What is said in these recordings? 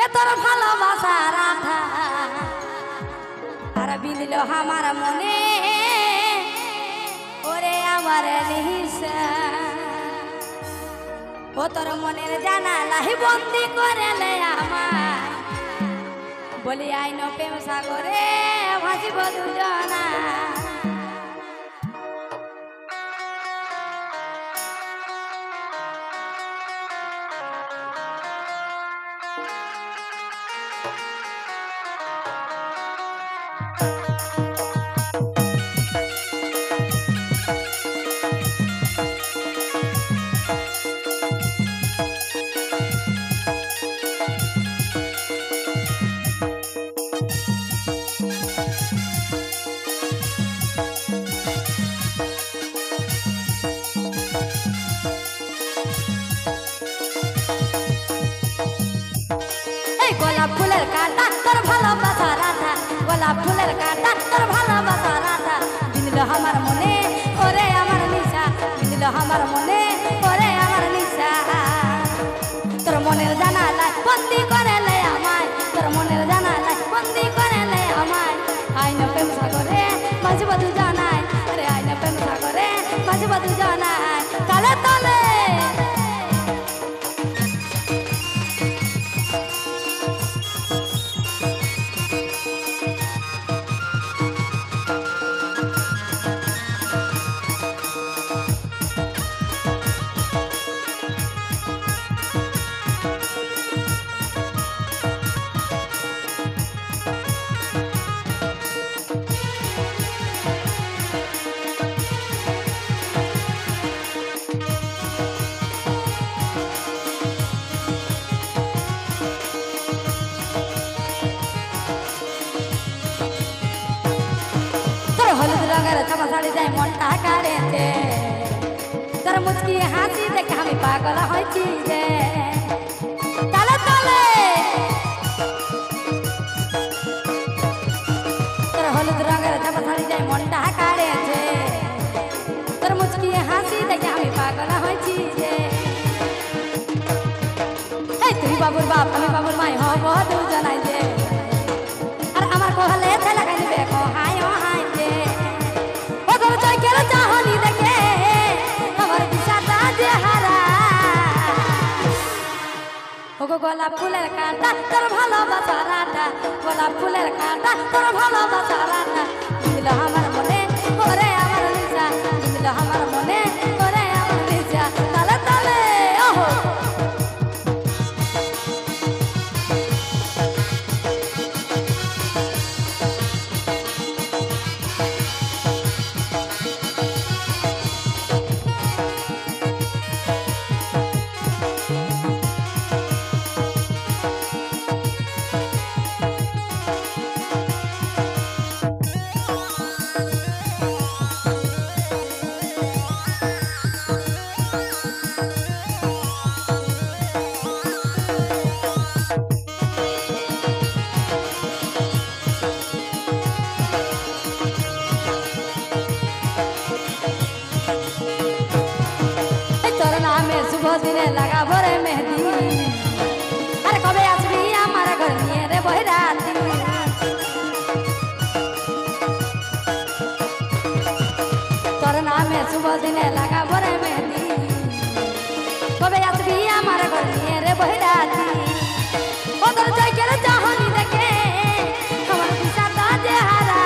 এ তোর ভালোবাসা রাধা আর বিদিল আমার মনে ওরে আমার নিশা ও তোর মনের জানালাই বন্দি করে লে আমার বলি আইন প্রেম সাগরে ভাসিব দুজনা গোলাপ ফুলের কাঁটা তোর ভালোবাসা রাধা গোলাপ ফুলের কাঁটা তোর ভালোবাসা রাধা বিদিল আমার মনে ওরে আমার নিশা বিদিল আমার মনে ওরে আমার নিশা তোর মনের জানালায় বন্দি করে লে আমায় তোর মনের জানালায় বন্দি করে লে আমায় আইন প্রেম সাগরে ভাসিব দুজনায় রে আইন প্রেম সাগরে ভাসিব দুজনায় তালে তালে হলুদ রঙের চাপা শাড়ি যাই মনটা কাড়েছে তোর মুচকি হাসি দেখে আমি পাগল হয়েছি যে তালে তালে তোর হলুদ রঙের চাপা শাড়ি যাই মনটা কাড়েছে তোর মুচকি হাসি দেখে আমি পাগল হয়েছি যে এই তুই বাবুর বাপ আমি বাবুর মাই হব দুজনাই যে আর আমার কোহলে ছেলে কাঁদিবে হাই ও হাই যে চাহনি দেখে আমার বিষাদা যে হারা ওগো গোলাপ ফুলের কাঁটা তোর ভালোবাসা রাধা গোলাপ ফুলের কাঁটা তোর ভালোবাসা রাধা বিদিল আমার মনে ওরে আমার নিশা বিদিল আমার মনে ওরে আমার নিশা তালে তালে ওহো শুভ দিনে লাগাবো রে মেহেদি আরে কবে আসবি আমার ঘর নিয়ে রে বৈরাতি তোর নামে শুভ দিনে লাগাবো রে মেহেদি কবে আসবি আমার ঘর নিয়ে রে বৈরাতি ও তোর চৈকের চাহনি দেখে আমার বিষাদা যে হারা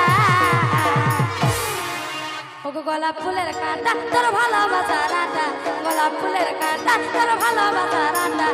ওগো গোলাপ ফুলের কাঁটা তোর ভালোবাসা রাধা গোলাপ ফুলের কাঁটা তোর ভালোবাসা রাধা